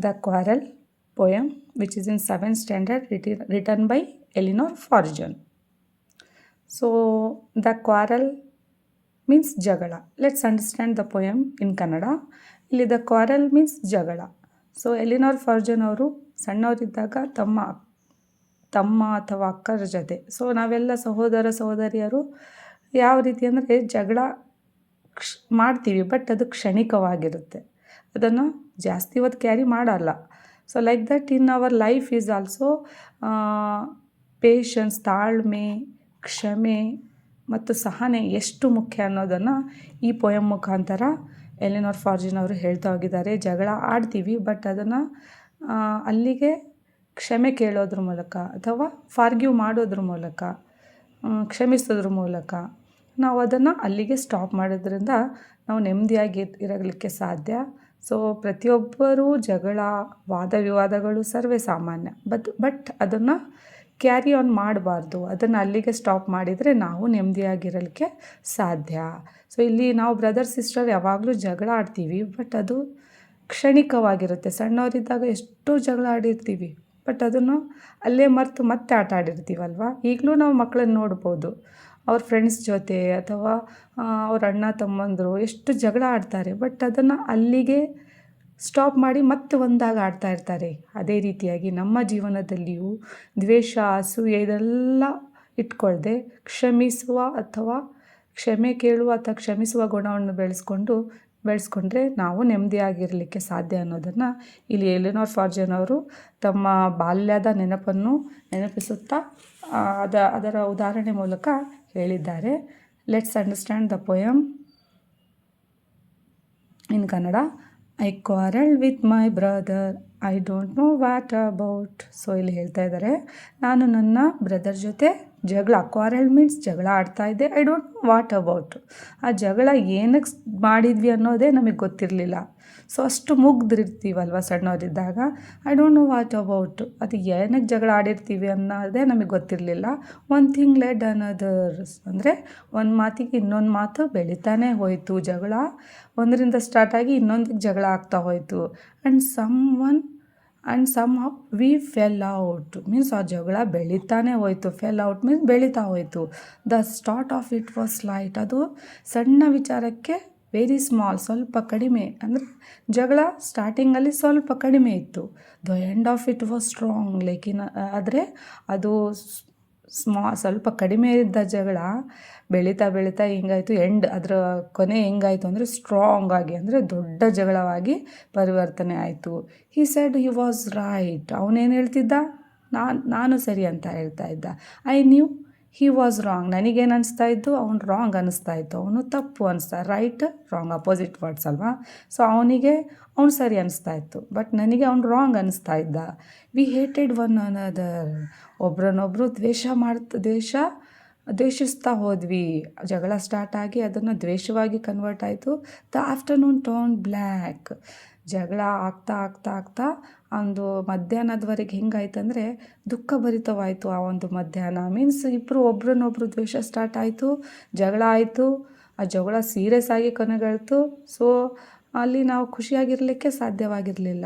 The Quarrel poem, which is in 7th standard, written by Eleanor Fortune. So, the quarrel means jagala. Let's understand the poem in Kannada. ಇಲ್ಲಿ the quarrel means ಜಗಳ. So ಎಲಿನೋರ್ ಫಾರ್ಜನ್ ಅವರು ಸಣ್ಣವರಿದ್ದಾಗ ತಮ್ಮ ಅಥವಾ ಅಕ್ಕರ ಜೊತೆ, so ನಾವೆಲ್ಲ ಸಹೋದರ ಸಹೋದರಿಯರು ಯಾವ ರೀತಿ ಅಂದರೆ ಜಗಳ ಮಾಡ್ತೀವಿ, ಬಟ್ ಅದು ಕ್ಷಣಿಕವಾಗಿರುತ್ತೆ, ಅದನ್ನು ಜಾಸ್ತಿ ಹೊತ್ತು ಕ್ಯಾರಿ ಮಾಡಲ್ಲ. So like that in our life is also patience, ತಾಳ್ಮೆ, ಕ್ಷಮೆ ಮತ್ತು ಸಹನೆ ಎಷ್ಟು ಮುಖ್ಯ ಅನ್ನೋದನ್ನು ಈ ಪೊಯಮ್ ಮುಖಾಂತರ ಎಲಿನೋರ್ ಫಾರ್ಜನ್ ಅವರು ಹೇಳ್ತಾ ಹೋಗಿದ್ದಾರೆ. ಜಗಳ ಆಡ್ತೀವಿ, ಬಟ್ ಅದನ್ನು ಅಲ್ಲಿಗೆ ಕ್ಷಮೆ ಕೇಳೋದ್ರ ಮೂಲಕ ಅಥವಾ ಫಾರ್ಗ್ಯೂ ಮಾಡೋದ್ರ ಮೂಲಕ, ಕ್ಷಮಿಸೋದ್ರ ಮೂಲಕ ನಾವು ಅದನ್ನು ಅಲ್ಲಿಗೆ ಸ್ಟಾಪ್ ಮಾಡೋದ್ರಿಂದ ನಾವು ನೆಮ್ಮದಿಯಾಗಿ ಇರಲಿಕ್ಕೆ ಸಾಧ್ಯ. ಸೊ ಪ್ರತಿಯೊಬ್ಬರೂ ಜಗಳ, ವಾದ ವಿವಾದಗಳು ಸರ್ವೇ ಸಾಮಾನ್ಯ, ಬಟ್ ಅದನ್ನು ಕ್ಯಾರಿ ಆನ್ ಮಾಡಬಾರ್ದು. ಅದನ್ನು ಅಲ್ಲಿಗೆ ಸ್ಟಾಪ್ ಮಾಡಿದರೆ ನಾವು ನೆಮ್ಮದಿಯಾಗಿರಲಿಕ್ಕೆ ಸಾಧ್ಯ. ಸೊ ಇಲ್ಲಿ ನಾವು ಬ್ರದರ್ ಸಿಸ್ಟರ್ ಯಾವಾಗಲೂ ಜಗಳ ಆಡ್ತೀವಿ, ಬಟ್ ಅದು ಕ್ಷಣಿಕವಾಗಿರುತ್ತೆ. ಸಣ್ಣವರಿದ್ದಾಗ ಎಷ್ಟೋ ಜಗಳ ಆಡಿರ್ತೀವಿ, ಬಟ್ ಅದನ್ನು ಅಲ್ಲೇ ಮರೆತು ಮತ್ತೆ ಆಟ ಆಡಿರ್ತೀವಲ್ವ. ಈಗಲೂ ನಾವು ಮಕ್ಕಳನ್ನ ನೋಡ್ಬೋದು, ಅವ್ರ ಫ್ರೆಂಡ್ಸ್ ಜೊತೆ ಅಥವಾ ಅವ್ರ ಅಣ್ಣ ತಮ್ಮಂದರು ಎಷ್ಟು ಜಗಳ ಆಡ್ತಾರೆ, ಬಟ್ ಅದನ್ನು ಅಲ್ಲಿಗೆ ಸ್ಟಾಪ್ ಮಾಡಿ ಮತ್ತೆ ಒಂದಾಗ ಆಡ್ತಾ ಇರ್ತಾರೆ. ಅದೇ ರೀತಿಯಾಗಿ ನಮ್ಮ ಜೀವನದಲ್ಲಿಯೂ ದ್ವೇಷ, ಅಸೂಯೆ ಇದೆಲ್ಲ ಇಟ್ಕೊಳ್ದೆ ಕ್ಷಮಿಸುವ ಅಥವಾ ಕ್ಷಮೆ ಕೇಳುವ ಅಥವಾ ಕ್ಷಮಿಸುವ ಗುಣವನ್ನು ಬೆಳೆಸ್ಕೊಂಡ್ರೆ ನಾವು ನೆಮ್ಮದಿಯಾಗಿರಲಿಕ್ಕೆ ಸಾಧ್ಯ ಅನ್ನೋದನ್ನು ಇಲ್ಲಿ ಎಲಿನೋರ್ ಫಾರ್ಜನ್ ಅವರು ತಮ್ಮ ಬಾಲ್ಯದ ನೆನಪನ್ನು ನೆನಪಿಸುತ್ತಾ ಅದರ ಉದಾಹರಣೆ ಮೂಲಕ ಹೇಳಿದ್ದಾರೆ. Let's understand the poem in Kannada. I quarreled with my brother, I don't know what about. So ಇಲ್ಲಿ ಹೇಳ್ತಾ ಇದ್ದಾರೆ, ನಾನು ನನ್ನ ಬ್ರದರ್ ಜೊತೆ ಕ್ವಾರಲ್ ಮೀನ್ಸ್ ಜಗಳ ಆಡ್ತಾ ಇದ್ದೆ. I don't know what about. ಆ ಜಗಳ ಏನಕ್ಕೆ ಮಾಡಿದ್ವಿ ಅನ್ನೋದೇ ನಮಗೆ ಗೊತ್ತಿರಲಿಲ್ಲ. ಸೊ ಅಷ್ಟು ಮುಗ್ದಿರ್ತೀವಲ್ವ ಸಣ್ಣವರಿದ್ದಾಗ. I don't know what about, ಅದು ಏನಕ್ಕೆ ಜಗಳ ಆಡಿರ್ತೀವಿ ಅನ್ನೋದೇ ನಮಗೆ ಗೊತ್ತಿರಲಿಲ್ಲ. ಒನ್ ಥಿಂಗ್ ಲೆಡ್ ಅನದರ್ಸ್ ಅಂದರೆ ಒಂದು ಮಾತಿಗೆ ಇನ್ನೊಂದು ಮಾತು ಬೆಳೀತಾನೆ ಹೋಯಿತು. ಜಗಳ ಒಂದರಿಂದ ಸ್ಟಾರ್ಟ್ ಆಗಿ ಇನ್ನೊಂದಿಗೆ ಜಗಳ ಆಗ್ತಾ ಹೋಯಿತು. And somehow we fell out means ಆ ಜಗಳ ಬೆಳೀತಾನೆ ಹೋಯಿತು. ಫೆಲ್ ಔಟ್ ಮೀನ್ಸ್ ಬೆಳೀತಾ ಹೋಯಿತು. The start of it was light. ಅದು ಸಣ್ಣ ವಿಚಾರಕ್ಕೆ ವೆರಿ ಸ್ಮಾಲ್, ಸ್ವಲ್ಪ ಕಡಿಮೆ, ಅಂದರೆ ಜಗಳ ಸ್ಟಾರ್ಟಿಂಗಲ್ಲಿ ಸ್ವಲ್ಪ ಕಡಿಮೆ ಇತ್ತು. The end of it was strong. ಆದರೆ ಅದು ಸ್ವಲ್ಪ ಕಡಿಮೆ ಇದ್ದ ಜಗಳ ಬೆಳೀತಾ ಹಿಂಗಾಯಿತು. ಅದರ ಕೊನೆ ಹೆಂಗಾಯಿತು ಅಂದರೆ ಸ್ಟ್ರಾಂಗ್ ಆಗಿ, ಅಂದರೆ ದೊಡ್ಡ ಜಗಳವಾಗಿ ಪರಿವರ್ತನೆ ಆಯಿತು. He said he was right. ಅವನೇನು ಹೇಳ್ತಿದ್ದ, ನಾನು ಸರಿ ಅಂತ ಹೇಳ್ತಾ ಇದ್ದ. I knew he was wrong. ನನಗೇನು ಅನಿಸ್ತಾ ಇದ್ದು, ಅವ್ನು ರಾಂಗ್ ಅನ್ನಿಸ್ತಾ ಇತ್ತು. ಅವನು ತಪ್ಪು ಅನಿಸ್ತಾ, ರೈಟ್ ರಾಂಗ್ ಅಪೋಸಿಟ್ ವರ್ಡ್ಸ್ ಅಲ್ವಾ. ಸೊ ಅವನಿಗೆ ಅವ್ನು ಸರಿ ಅನಿಸ್ತಾ ಇತ್ತು, ಬಟ್ ನನಗೆ ಅವ್ನು ರಾಂಗ್ ಅನ್ನಿಸ್ತಾ ಇದ್ದ. We hated one another. ಒಬ್ರನ್ನೊಬ್ಬರು ದ್ವೇಷಿಸ್ತಾ ಹೋದ್ವಿ. ಜಗಳ ಸ್ಟಾರ್ಟ್ ಆಗಿ ಅದನ್ನು ದ್ವೇಷವಾಗಿ ಕನ್ವರ್ಟ್ ಆಯಿತು. The afternoon turn black. ಜಗಳ ಆಗ್ತಾ ಒಂದು ಮಧ್ಯಾಹ್ನದವರೆಗೆ ಹೆಂಗಾಯ್ತಂದರೆ ದುಃಖಭರಿತವಾಯಿತು ಆ ಒಂದು ಮಧ್ಯಾಹ್ನ. ಮೀನ್ಸ್ ಇಬ್ಬರು ಒಬ್ರನ್ನೊಬ್ರು ದ್ವೇಷ ಸ್ಟಾರ್ಟ್ ಆಯಿತು, ಜಗಳ ಆಯಿತು. ಆ ಜಗಳ ಸೀರಿಯಸ್ ಆಗಿ ಕೊನೆಗಳ್ತು. ಸೊ ಅಲ್ಲಿ ನಾವು ಖುಷಿಯಾಗಿರಲಿಕ್ಕೆ ಸಾಧ್ಯವಾಗಿರಲಿಲ್ಲ.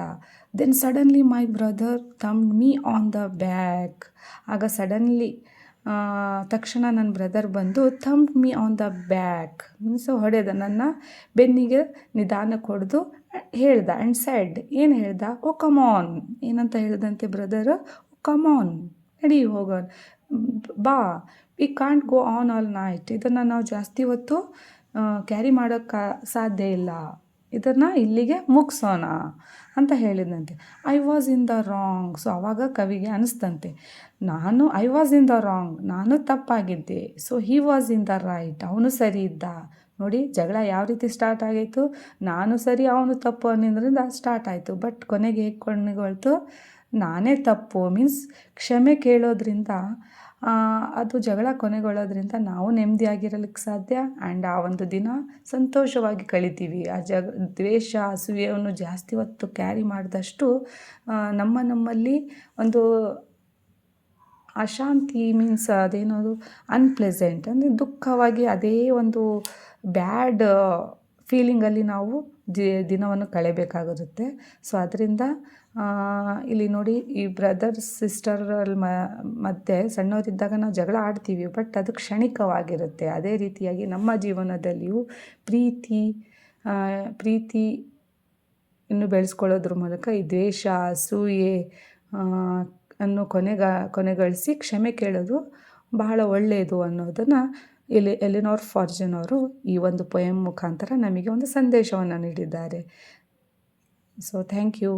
Then suddenly my brother thumbed me on the back. ಆಗ ಸಡನ್ಲಿ ತಕ್ಷಣ ನನ್ನ ಬ್ರದರ್ ಬಂದು thumbed me on the back means ಹೊಡೆದ, ನನ್ನ ಬೆನ್ನಿಗೆ ನಿಧಾನಕ್ಕೆ ಹೊಡೆದು ಹೇಳ್ದ. ಆ್ಯಂಡ್ ಸೆಡ್, ಏನು ಹೇಳ್ದ, ಓ ಕಮಾನ್. ಏನಂತ ಹೇಳ್ದಂತೆ ಬ್ರದರ್, ಕಮಾನ್ ನಡಿ ಹೋಗೋಣ, ಬಾ, we can't go on all night. ಇದನ್ನು ನಾವು ಜಾಸ್ತಿ ಹೊತ್ತು ಕ್ಯಾರಿ ಮಾಡೋಕ್ಕೆ ಸಾಧ್ಯ ಇಲ್ಲ, ಇದನ್ನು ಇಲ್ಲಿಗೆ ಮುಗಿಸೋಣ ಅಂತ ಹೇಳಿದಂತೆ. I was in the wrong. So ಆವಾಗ ಕವಿಗೆ ಅನಿಸ್ತಂತೆ, I was in the wrong, ನಾನು ತಪ್ಪಾಗಿದ್ದೆ. So he was in the right, ಅವನು ಸರಿ ಇದ್ದ. ನೋಡಿ ಜಗಳ ಯಾವ ರೀತಿ ಸ್ಟಾರ್ಟ್ ಆಗಿತ್ತು, ನಾನು ಸರಿ ಅವನು ತಪ್ಪು ಅನ್ನೋದ್ರಿಂದ ಸ್ಟಾರ್ಟ್ ಆಯಿತು. ಬಟ್ ಕೊನೆಗೆ ಹೇಗೆ ಕೊನೆಗೊಳ್ತು, ನಾನೇ ತಪ್ಪು ಮೀನ್ಸ್ ಕ್ಷಮೆ ಕೇಳೋದ್ರಿಂದ ಅದು ಜಗಳ ಕೊನೆಗೊಳ್ಳೋದ್ರಿಂದ ನಾವು ನೆಮ್ಮದಿಯಾಗಿರಲಿಕ್ಕೆ ಸಾಧ್ಯ. ಆ್ಯಂಡ್ ಆ ಒಂದು ದಿನ ಸಂತೋಷವಾಗಿ ಕಳಿತೀವಿ. ಆ ದ್ವೇಷ, ಅಸೂಯೆಯನ್ನು ಜಾಸ್ತಿ ಹೊತ್ತು ಕ್ಯಾರಿ ಮಾಡಿದಷ್ಟು ನಮ್ಮಲ್ಲಿ ಒಂದು ಅಶಾಂತಿ ಮೀನ್ಸ್ ಅದೇನೋದು ಅನ್ಪ್ಲೆಸೆಂಟ್ ಅಂದರೆ ದುಃಖವಾಗಿ ಅದೇ ಒಂದು ಬ್ಯಾಡ್ ಫೀಲಿಂಗಲ್ಲಿ ನಾವು ದಿನವನ್ನು ಕಳೆಯಬೇಕಾಗಿರುತ್ತೆ. ಸೊ ಅದರಿಂದ ಇಲ್ಲಿ ನೋಡಿ, ಈ ಬ್ರದರ್ಸ್ ಸಿಸ್ಟರಲ್ಲಿ ಮಧ್ಯೆ ಸಣ್ಣವರಿದ್ದಾಗ ನಾವು ಜಗಳ ಆಡ್ತೀವಿ, ಬಟ್ ಅದು ಕ್ಷಣಿಕವಾಗಿರುತ್ತೆ. ಅದೇ ರೀತಿಯಾಗಿ ನಮ್ಮ ಜೀವನದಲ್ಲಿಯೂ ಪ್ರೀತಿ ಇನ್ನು ಬೆಳೆಸ್ಕೊಳ್ಳೋದ್ರ ಮೂಲಕ ಈ ದ್ವೇಷ, ಅಸೂಯೆ ಅನ್ನು ಕೊನೆಗಳಿಸಿ ಕ್ಷಮೆ ಕೇಳೋದು ಬಹಳ ಒಳ್ಳೆಯದು ಅನ್ನೋದನ್ನು ಇಲ್ಲಿ ಎಲಿನೋರ್ ಫಾರ್ಜನ್ ಅವರು ಈ ಒಂದು ಪೊಯಮ್ ಮುಖಾಂತರ ನಮಗೆ ಒಂದು ಸಂದೇಶವನ್ನು ನೀಡಿದ್ದಾರೆ. So thank you.